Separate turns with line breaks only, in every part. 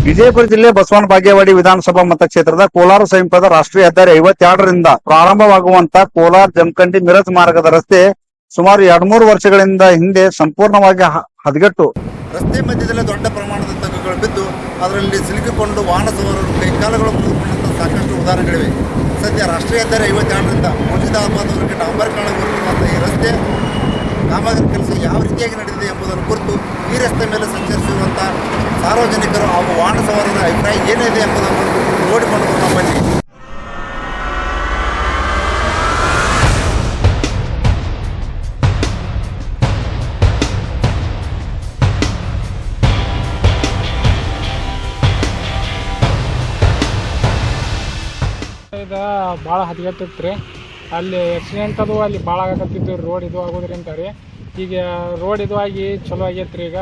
ವಿಜಯಪುರ ಜಿಲ್ಲೆ ಬಸವನ ಬಾಗೇವಾಡಿ ವಿಧಾನಸಭಾ ಮತಕ್ಷೇತ್ರದ ಕೋಲಾರ ಸಮೀಪದ ರಾಷ್ಟ್ರೀಯ ಹೆದ್ದಾರಿ 52ರಿಂದ ಪ್ರಾರಂಭವಾಗುವಂತ ಕೋಲಾರ ಜಮಖಂಡಿ ಮಿರಜ್ ಮಾರ್ಗದ ರಸ್ತೆ ಸುಮಾರು 2-3 ವರ್ಷಗಳಿಂದ ಹಿಂದೆ ಸಂಪೂರ್ಣವಾಗಿ ಹದಗೆಟ್ಟು
ರಸ್ತೆ ಮಧ್ಯದಲ್ಲೇ ದೊಡ್ಡ ಪ್ರಮಾಣದ ತಗ್ಗುಗಳು ಬಿದ್ದು ಅದರಲ್ಲಿ ಸಿಲುಕಿಕೊಂಡು ವಾಹನ ಸವಾರರು ಕೈಕಾಲುಗಳು ಮುರಿದುಕೊಂಡಂಥ ಸಾಕಷ್ಟು ಉದಾಹರಣೆಗಳಿವೆ. ಸದ್ಯ ರಾಷ್ಟ್ರೀಯ ಹೆದ್ದಾರಿ 52ರಿಂದ ಮುಜಿದಾಬಾದ್ವರೆಗೆ ಡಾಂಬರೀಕರಣಗೊಳಿರುವಂಥ ಈ ರಸ್ತೆ ಕಾಮಗಾರಿ ಕೆಲಸ ಯಾವ ರೀತಿಯಾಗಿ ನಡೆದಿದೆ ಎಂಬುದನ್ನು ಕುರಿತು ಈ ರಸ್ತೆ ಮೇಲೆ ಸಂಚರಿಸುವಂಥ ಸಾರ್ವಜನಿಕರು ಹಾಗೂ ವಾಹನ ಸವಾರರ ಅಭಿಪ್ರಾಯ ಏನಿದೆ ಎಂಬುದನ್ನು ನೋಡಿಕೊಂಡು ಬರೋಣ ಬನ್ನಿ.
ಇದು ಭಾಳ ಹದಗೆಟ್ಟಿತ್ತು ರೀ. ಅಲ್ಲಿ ಆಕ್ಸಿಡೆಂಟ್ ಅದು ಅಲ್ಲಿ ಭಾಳ ಆಗತ್ತಿತ್ತು. ರೋಡ್ ಇದು ಆಗೋದ್ರಿಂದ ರೀ ಈಗ ರೋಡ್ ಇದು ಆಗಿ ಚಲೋ ಆಗೈತೆ ರೀ. ಈಗ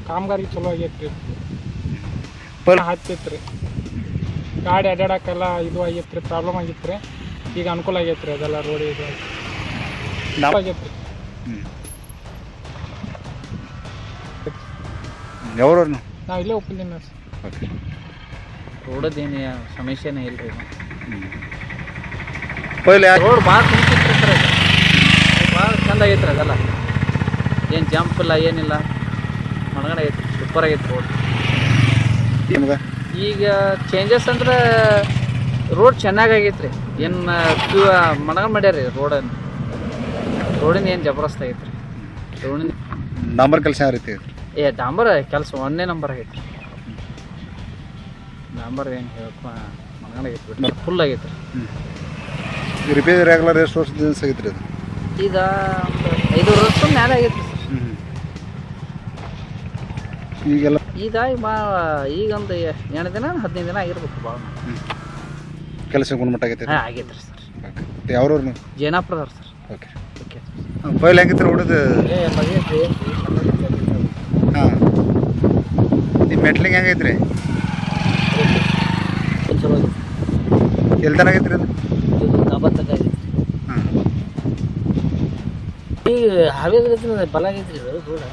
ಕಾಮಗಾರಿ ಚಲೋ ಆಗೈತೆ ರೀ. ಹತ್ತಿತ್ತು ರೀ ಗಾಡಿ ಅಡ್ಡಾಡಕ್ಕೆಲ್ಲ ಇದು ಆಗೈತೆ ರೀ. ಪ್ರಾಬ್ಲಮ್ ಆಗಿತ್ತು ರೀ. ಈಗ ಅನುಕೂಲ ಆಗೈತೆ ರೀ. ಅದೆಲ್ಲ ರೋಡ್ ಇದು ಆಗೈತೆ ರೀ. ನಾವು ಇಲ್ಲೇ ಒಪ್ಪಿದ್ದೀನಿ ಸರ್.
ರೋಡದೇನು ಸಮಸ್ಯೆನೇ ಇಲ್ಲ ರೀ.
ರೋಡ್
ಭಾಳ ಕುಂತಿತ್ತು ಸರ್. ಭಾಳ ಚಂದ ಆಗೈತೆ ರೀ. ಅದೆಲ್ಲ ಏನು ಜಂಪ್ ಇಲ್ಲ ಏನಿಲ್ಲ, ಮನಗಡೆ ಆಗೈತೆ. ಸೂಪರ್ ಆಗೈತೆ ರೋಡ್. ಈಗ ಚೇಂಜಸ್ ಅಂದ್ರೆ ರೋಡ್ ಚೆನ್ನಾಗೈತೆ ರೀ. ಏನು ಮನಗಂಡು ಮಾಡ್ಯಾರ ರೀ ರೋಡಿನ ಏನು ಜಬರ್ದಸ್ತ್ ಆಗೈತೆ ರೀ. ರೋಡಿನ
ಡಾಂಬರ್ ಕೆಲಸ ಯಾವ ರೀತಿ
ಡಾಂಬರ್ ಕೆಲಸ ಒಂದೇ ನಂಬರ್ ಆಗೈತೆ ರೀ. ಡಾಂಬರ್ ಏನು ಹೇಳಪ್ಪ ಮನಗಂಡು ಆಗೈತೆ ಬಿಟ್ಟು ಫುಲ್ ಆಗೈತೆ ರೀ.
ರಿಪೇರಿ ರೆಗ್ಯುಲರ್ ಎಷ್ಟು ವರ್ಷದಿಂದ ಆಗೈತೆ ರೀ ಅದು?
ಈಗ 5 ವರ್ಷ ಮೇಲೆ ಆಗೈತೆ ರೀ.
ಈಗೆಲ್ಲ
ಇದಾಗಿ ಈಗೊಂದು 8 ದಿನ 15 ದಿನ ಆಗಿರ್ಬೇಕು. ಭಾಳ
ಕೆಲಸ ಗುಣಮಟ್ಟ ಆಗೈತೆ?
ಹಾಂ ಆಗೈತೆ ರೀ ಸರ್.
ಯಾವ್ರವ್ರು ನೀವು?
ಜೇನಾಪುರದವ್ರು ಸರ್.
Okay okay. ಪೈಲ್ ಹೆಂಗಿತ್ತು ರೋಡದು? ಹಾಂ. ಈ ಮೆಟ್ಲಿಂಗ್ ಹೆಂಗೈತೆ ರೀ?
ಚಲೋ
ಎಲ್ಲಿ ತನಕ ಆಗೈತೆ ರೀ ಅದು?
ಹಾಂ. ಈಗ ಹಾವೇರಿ ಬಲ ಆಗೈತೆ ರೀ ರೋಡ್.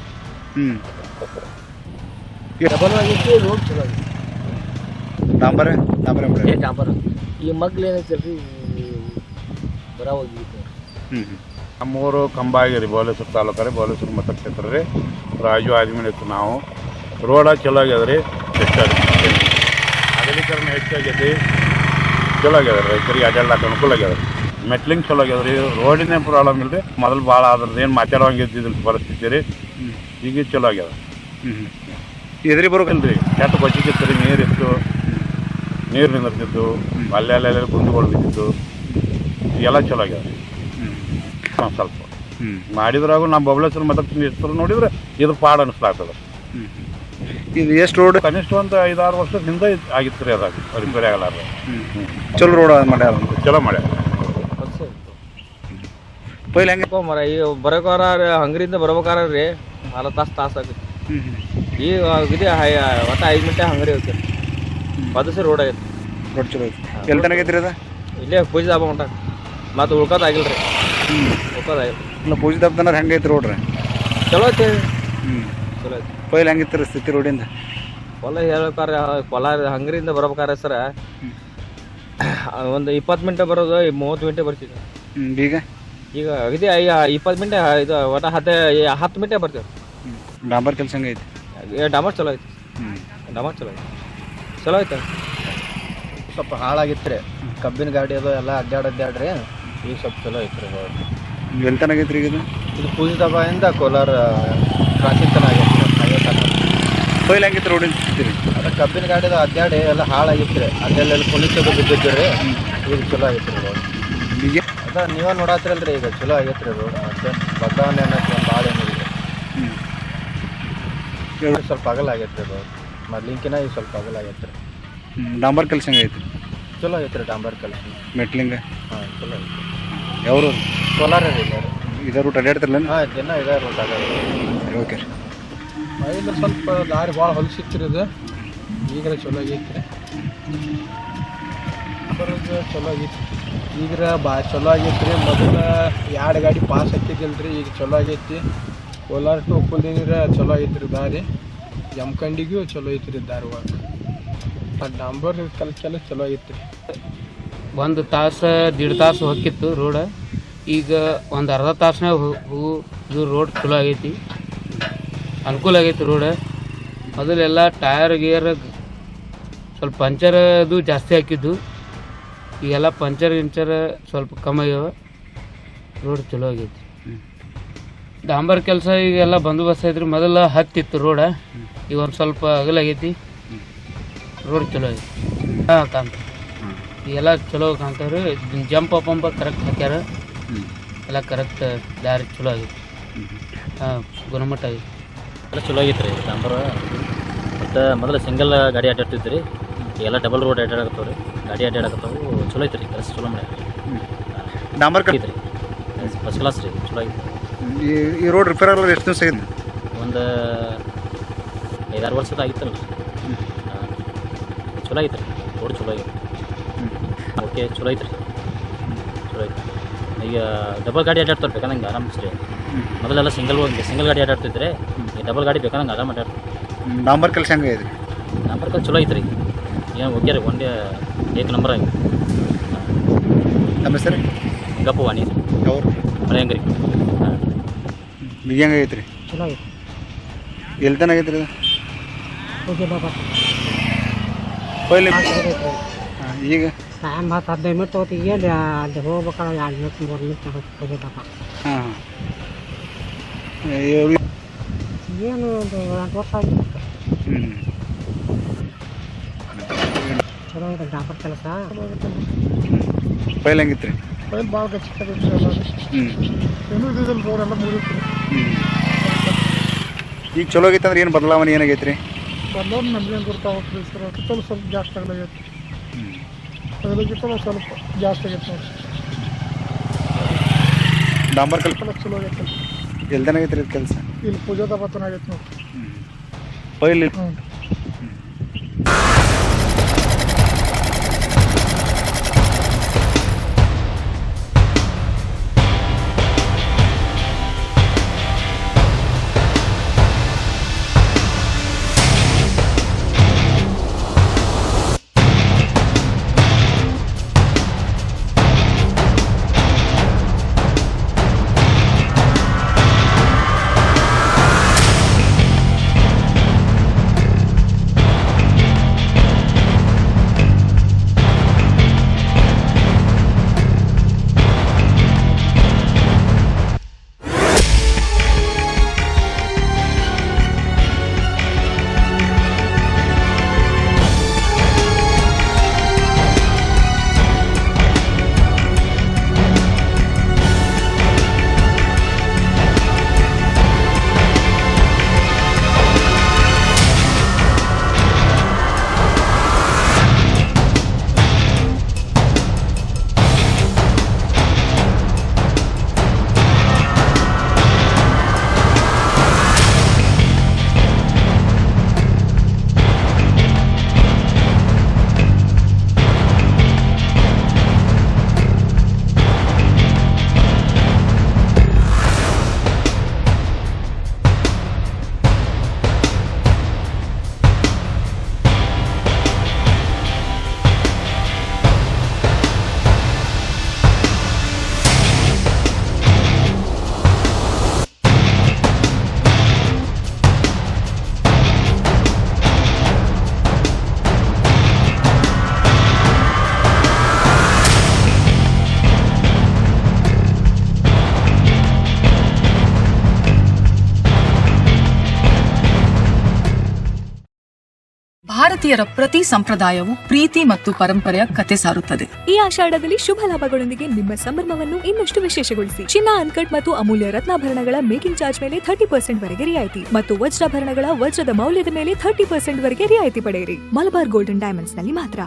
ಡಬಲ್ ಆಗೈತಿ ರೋಡ್ ಚಲೋ ಆಗೈತಿ.
ಡಾಂಬರ್
ಡಾಂಬರ್ ಈ ಮಗ್ಲು ಏನೈತೆ ರೀ ಬರ ಹೋಗಿತ್ತು.
ನಮ್ಮೂರು ಕಂಬಾಗಿರಿ ಬೋಲೇಶ್ವರ ತಾಲೂಕು ರೀ. ಬೋಲೇಶ್ವರ ಮತಕ್ಷೇತ್ರ ರೀ. ರಾಜು ಆದ್ಮೇಲೆ ಇತ್ತು ನಾವು. ರೋಡ ಚಲೋ ಆಗ್ಯದ ರೀ. ಅಗಲೀಕರಣ ಹೆಚ್ಚಾಗೈತಿ. ಚಲೋ ಆಗ್ಯದ ರೀ. ರೈತರಿಗೆ ಅಡ್ಡಾಡಕ್ಕೆ ಅನುಕೂಲ ಆಗ್ಯದ ರೀ. ಮೆಟ್ಲಿಂಗ್ ಚಲೋ ಆಗ್ಯದ ರೀ. ರೋಡಿನ ಪ್ರಾಬ್ಲಮ್ ಇಲ್ಲ ರೀ. ಮೊದಲು ಭಾಳ ಅದ್ರದ್ದು ಏನು ಮಾತಾಡೋಂಗಿದ್ದಿದ್ದು ಪರಿಸ್ಥಿತಿ ರೀ. ಈಗ ಚಲೋ ಆಗ್ಯದ.
ಎದ್ರಿ ಬರೋಕಲ್ಲ
ರೀ. ಕೆಟ್ಟ ಕೊಚ್ಚಿಗಿತ್ತು ರೀ. ನೀರಿತ್ತು, ನೀರು ನಿಂದಿರ್ತಿತ್ತು. ಅಲ್ಲೆಲ್ಲ ಗುಂಡುಗಳು ಬಿದ್ದಿತ್ತು. ಎಲ್ಲ ಚಲೋ ಆಗ್ಯದ ರೀ. ಸ್ವಲ್ಪ ಮಾಡಿದ್ರಾಗೂ ನಮ್ಮ ಬಬಲೇಶ್ವರ ಮತಕ್ಷೇತ್ರ ನೋಡಿದ್ರೆ ಇದು ಪಾಡ್ ಅನಿಸ್ಲಾಗ್ತದೆ.
ಇದು ಎಷ್ಟು ರೋಡ್?
ಕನಿಷ್ಠ ಒಂದು 5-6 ವರ್ಷದಿಂದ ಆಗಿತ್ತು ರೀ. ಅದಾಗ ರಿಪೇರಿ ಆಗಲಾರ.
ಚಲೋ ರೋಡ್ ಮಾಡ್ಯಾರ.
ಚಲೋ ಮಾಡ್ಯಾರ.
ಪೈಲ್ ಹೆಂಗೆ
ಮರ ಈಗ ಬರೋಕಾರ ಹಂಗರಿಂದ ಬರ್ಬೇಕಾರ ರೀ 4 ತಾಸು ಆಗುತ್ತೆ. ಈಗ ಇದೆ ಒಟ್ಟು 5 ಮಿನಿಟ್ ಹಂಗರಿ ಹೋಗ್ತೀರಿ. ಬದಸಿ ರೋಡ್ ಆಗೈತೆ.
ರೋಡ್ ಚಲೋ ಐತಿ. ಎಲ್ಲಿ ತನಕ ಐತ್ರಿ ಅದು?
ಇಲ್ಲೇ ಪೂಜೆ ದಾಬ ಉಂಟ. ಮತ್ತು ಉಳ್ಕೋದಾಗಿಲ್ಲ ರೀ. ಉಳ್ಕೋದಾಗಿಲ್ಲ.
ಇಲ್ಲ ಪೂಜೆ ದಬ್ಬ ಹೆಂಗೈತಿ ರೋಡ್ ರೀ?
ಚಲೋ ಐತಿ. ಚಲೋ ಐತಿ.
ಪೈಲ್ ಹೆಂಗಿತ್ತು ರೀ ಸ್ಥಿತಿ ರೋಡಿಂದ?
ಹೊಲ ಹೇಳ್ಬೇಕಾರೆ ಕೋಲಾರ ಹಂಗರಿಂದ ಬರ್ಬೇಕಾರೆ ಸರ ಒಂದು 20 ಮಿನಿಟ್ ಬರೋದು 30 ಮಿನಿಟ್ ಬರ್ತಿದ್ದೆ.
ಈಗ
ಈಗ ಇದೆ 20 ಮಿನಿಟ್ ಇದು ಒಟ್ಟು 10 ಮಿನಿಟೇ ಬರ್ತೀವಿ.
ಡಾಂಬರ್ ಕೆಲಸ ಹೆಂಗೈತಿ?
ಡಾಮರ್ ಚಲೋ ಐತಿ. ಡಾಮರ್ ಚಲೋ ಐತಿ. ಚಲೋ ಐತೆ. ಸ್ವಲ್ಪ ಹಾಳಾಗಿತ್ತು ರೀ. ಕಬ್ಬಿನ ಗಾಡಿ ಅದು ಎಲ್ಲ ಅಡ್ಡಾಡ್ರಿ. ಈಗ ಸ್ವಲ್ಪ ಚಲೋ ಐತೆ ರೀ.
ಎಲ್ಲಿ ತನಕ ಐತ್ರಿ ಈಗ
ಇದು ಪೂಜೆ ದಬಾಯಿಂದ ಕೋಲಾರ ಕ್ರಾಸಿಂಗ್ ತನ ಆಗೈತೆ ರೀ. ಹಾಗೆ ತನ
ಪೈಲ್ ಹೆಂಗಿತ್ತು ರೋಡಿನ ಸ್ಥಿತಿ ರೀ?
ಅದೇ ಕಬ್ಬಿನ ಗಾಡಿದು ಅಡ್ಡಾಡಿ ಎಲ್ಲ ಹಾಳಾಗಿತ್ತು ರೀ. ಅಲ್ಲೆಲ್ಲ ಪೊಲೀಸರು ಬಿದ್ದಿದ್ದು ರೀ. ಈಗ ಚಲೋ ಆಗೈತೆ ರೀ ರೋಡ್.
ಈಗ
ಅದ ನೀವೇ ನೋಡತ್ತಿರಲ್ಲ ರೀ. ಈಗ ಚಲೋ ಆಗೈತೆ ರೀ ರೋಡ್. ಮತ್ತೆ ಬದಲಾವಣೆ ಅನ್ನೋದು ಭಾಳ ಏನಿಲ್ಲ. ಸ್ವಲ್ಪ ಅಗಲ ಆಗೈತೆ ರೀ ರೋಡ್. ಮೊದ್ಲಿಂಕಿನ ಈಗ ಸ್ವಲ್ಪ ಅಗಲ ಆಗೈತೆ ರೀ.
ಡಾಂಬರ್ ಕೆಲಸ ಹೆಂಗೈತಿ?
ಚಲೋ ಐತೆ ರೀ ಡಾಂಬರ್ ಕೆಲಸ.
ಮೆಟ್ಲಿಂಗ
ಹಾಂ ಚಲೋ ಐತೆ.
ಯಾವ್ರು?
ಕೋಲಾರ ರೀ.
ಇದೇ ರೂಟ್ ಅಡ್ಡಾಡ್ತಿರಲ್ಲ?
ಹಾಂ ದಿನ ಇದೇ ರೂಟ್ ಆಗಲ್ಲ.
ಓಕೆ ರೀ.
ಇದು ಸ್ವಲ್ಪ ದಾರಿ ಭಾಳ ಹೊಲಸಿತ್ತು ರೀ. ಇದು ಈಗ ಚಲೋ ಆಗೈತೆ ರೀ. ಬರೋದು ಚಲೋ ಆಗೈತಿ. ಈಗ ಚಲೋ ಆಗೈತೆ ರೀ. ಮೊದಲು 2 ಗಾಡಿ ಪಾಸ್ ಹಾಕಿದ್ದಿಲ್ಲ ರೀ. ಈಗ ಚಲೋ ಆಗೈತಿ. ಕೋಲಾರ ಟು ಉಪ್ಪುಲ್ ನೀರು ಚಲೋ ಆಗೈತೆ ರೀ ದಾರಿ. ಜಮಖಂಡಿಗೂ ಚಲೋ ಐತ್ರಿ ಧಾರವಾಡ. ಆ ಡಾಂಬರ್ ಕೆಲಸ ಚಲೋ ಐತ್ರಿ.
1 ತಾಸು 1.5 ತಾಸು ಹೋಗಿತ್ತು ರೋಡ. ಈಗ ಒಂದು ಅರ್ಧ ತಾಸ್ನಾಗ ಇದು ರೋಡ್ ಚಲೋ ಆಗೈತಿ, ಅನುಕೂಲ ಆಗೈತಿ ರೋಡ್. ಮೊದಲೆಲ್ಲ ಟಯರ್ ಗೇರ್ ಸ್ವಲ್ಪ ಪಂಚರ್ ಅದು ಜಾಸ್ತಿ ಹಾಕಿದ್ದು, ಈಗೆಲ್ಲ ಪಂಚರ್ ಗಿಂಚರ್ ಸ್ವಲ್ಪ ಕಮ್ಮಿ ಆಗ್ಯಾವ. ರೋಡ್ ಚಲೋ ಆಗೈತಿ. ಡಾಂಬರ್ ಕೆಲಸ ಈಗೆಲ್ಲ ಬಂದೋಬಸ್ತ್ ಐತ್ರಿ. ಮೊದಲ ಹತ್ತಿತ್ತು ರೋಡ, ಈಗ ಒಂದು ಸ್ವಲ್ಪ ಅಗಲಾಗೈತಿ. ರೋಡ್ ಚಲೋ ಐತಿ. ಹಾಂ ಕಾಣ್ತ ಈಗೆಲ್ಲ ಚಲೋ ಕಾಣ್ತಾವ್ರಿ. ಜಂಪ್ ಪಂಪ ಕರೆಕ್ಟ್ ಹಾಕ್ಯಾರ, ಎಲ್ಲ ಕರೆಕ್ಟ್ ದಾರಿ ಚಲೋ ಆಗೈತಿ. ಹಾಂ ಗುಣಮಟ್ಟ ಆಗೈತಿ.
ಎಲ್ಲ ಚಲೋ ಆಗೈತೆ ರೀ ಡಾಂಬರ್. ಮತ್ತು ಮೊದಲು ಸಿಂಗಲ್ ಗಾಡಿ ಅಡ್ಡಾಡ್ತಿದ್ವಿ ರೀ, ಎಲ್ಲ ಡಬಲ್ ರೋಡ್ ಅಡ್ಡಾಡಕತ್ತವ ರೀ. ಗಾಡಿ ಅಡ್ಡಾಡಕತ್ತವು ಚಲೋ ಐತೆ ರೀ. ಕೆಲಸ ಚಲೋ ಮಾಡ್ಯಾರ ರೀ.
ಡಾಂಬರ್
ಐತೆ ರೀ, ಫಸ್ಟ್ ಕ್ಲಾಸ್ ರೀ, ಚಲೋ ಆಗೈತೆ.
ಈ ರೋಡ್ ರಿಪೇರ್ ಆಗಲ್ಲ ಎಷ್ಟು ದಿವಸ ಆಗಿದೆ?
ಒಂದು 5-6 ವರ್ಷದ ಆಗಿತ್ತಲ್ಲ ರೀ. ಚಲೋ ಐತೆ ರೀ, ರೋಡ್ ಚಲೋ ಆಗೈತೆ. ಓಕೆ ಚಲೋ ಐತೆ ರೀ, ಚಲೋ ಐತೆ. ಈಗ ಡಬಲ್ ಗಾಡಿ ಅಡ್ಡಾಡ್ತಾರೆ ಬೇಕಂದಂಗೆ ಆರಾಮ್ ರೀ. ಮೊದಲೆಲ್ಲ ಸಿಂಗಲ್ ಗಾಡಿ ಅಡ್ಡಾಡ್ತಿದ್ರೆ, ಈಗ ಡಬಲ್ ಗಾಡಿ ಬೇಕಂದಂಗೆ ಆರಾಮ್ ಅಡ್ಡಾಡ್ತಾರೆ.
ಡಾಂಬರ್ ಕೆಲಸ ಹೆಂಗೆ ಇದೆ?
ಡಾಂಬರ್ ಕೆಲಸ ಚಲೋ ಐತೆ ರೀ. ಏನು ಓಕೆ ರೀ, ಒಂದೇ ಏಕ ನಂಬರ್ ಆಗಿ.
ನಮ್ಮ ಹೆಸರು
ಗಪ್ಪು ವಾಣಿ ರೀ,
ಅವ್ರು
ಮಳೆಯಂಗ್ರಿ. ಹಾಂ
ಈಗ ಹೆಂಗೆ ಆಗೈತೆ ರೀ?
ಚಲೋ ಐತಿ.
ಎಲ್ಲಿ ತನಕ ಆಗೈತೆ ರೀ ಇದು?
ಓಕೆ ಬಾಬಾ.
ಪೈಲೆ ಈಗ
ಟೈಮ್ 10-15 ಮಿನಿಟ್ ತೊಗೋತೀವಿ. ಅಲ್ಲಿ ಹೋಗ್ಬೇಕಾದ್ರೆ 2 ಮಿನಿಟ್ 3 ಮಿನಿಟ್ ತಗೋತೀವಿ ಬಾಬಾ.
ಹಾಂ
ಏನು ಒಂದು 8 ವರ್ಷ ಆಗಿತ್ತು. ಚಲೋ ಐತೆ ಡಾಂಬರ್ ಕೆಲಸ.
ಪೈಲೆ ಹೆಂಗಿತ್ತು ರೀ?
ಪೈಲ್ ಭಾಳ ಗಚ್ಚಿತ್ತು ಎಲ್ಲ. ಇನ್ನೂ ಇದ್ದಿದ್ದಲ್ಲಿ ರೋಡ್ ಎಲ್ಲ ಮುಗಿತ್ತು.
ಈಗ ಚಲೋ ಆಗೈತೆ ಅಂದ್ರೆ ಏನು ಬದಲಾವಣೆ ಏನಾಗೈತೆ ರೀ?
ಎಲ್ಲರೂ ನಮ್ಗೇನು ಗೊತ್ತಾಗುತ್ತೆ ರೀ ಸರ್. ಕಿತ್ತಲು ಸ್ವಲ್ಪ ಜಾಸ್ತಿ ಆಗಲಾಗೈತಿ. ಅದಕ್ಕಿಂತಲೂ ಸ್ವಲ್ಪ ಜಾಸ್ತಿ ಆಗೈತೆ ನೋಡಿ.
ಡಾಂಬರ್ ಕೆಲಸ
ಚಲೋ ಆಗೈತೆ.
ಎಲ್ಲಿ ತನಕ ಆಗೈತೆ ರೀ ಕೆಲಸ?
ಇಲ್ಲಿ ಪೂಜಾದ ಬತ್ತನ ಆಗೈತೆ ನೋಡಿ.
ಪೈಲೆ
ಹ್ಞೂ.
ಭಾರತೀಯರ ಪ್ರತಿ ಸಂಪ್ರದಾಯವು ಪ್ರೀತಿ ಮತ್ತು ಪರಂಪರೆಯ ಕತೆ ಸಾರುತ್ತದೆ.
ಈ ಆಷಾಢದಲ್ಲಿ ಶುಭ ಲಾಭಗಳೊಂದಿಗೆ ನಿಮ್ಮ ಸಂಭ್ರಮವನ್ನು ಇನ್ನಷ್ಟು ವಿಶೇಷಗೊಳಿಸಿ. ಚಿನ್ನ, ಅನ್ಕಟ್ ಮತ್ತು ಅಮೂಲ್ಯ ರತ್ನಾಭರಣಗಳ ಮೇಕಿಂಗ್ ಚಾರ್ಜ್ ಮೇಲೆ 30% ವರೆಗೆ ರಿಯಾಯಿತಿ ಮತ್ತು ವಜ್ರಾಭರಣಗಳ ವಜ್ರದ ಮೌಲ್ಯದ ಮೇಲೆ 30% ವರೆಗೆ ರಿಯಾಯಿತಿ ಪಡೆಯಿರಿ. ಮಲಬಾರ್ ಗೋಲ್ಡನ್ ಡೈಮಂಡ್ಸ್ ನಲ್ಲಿ ಮಾತ್ರ.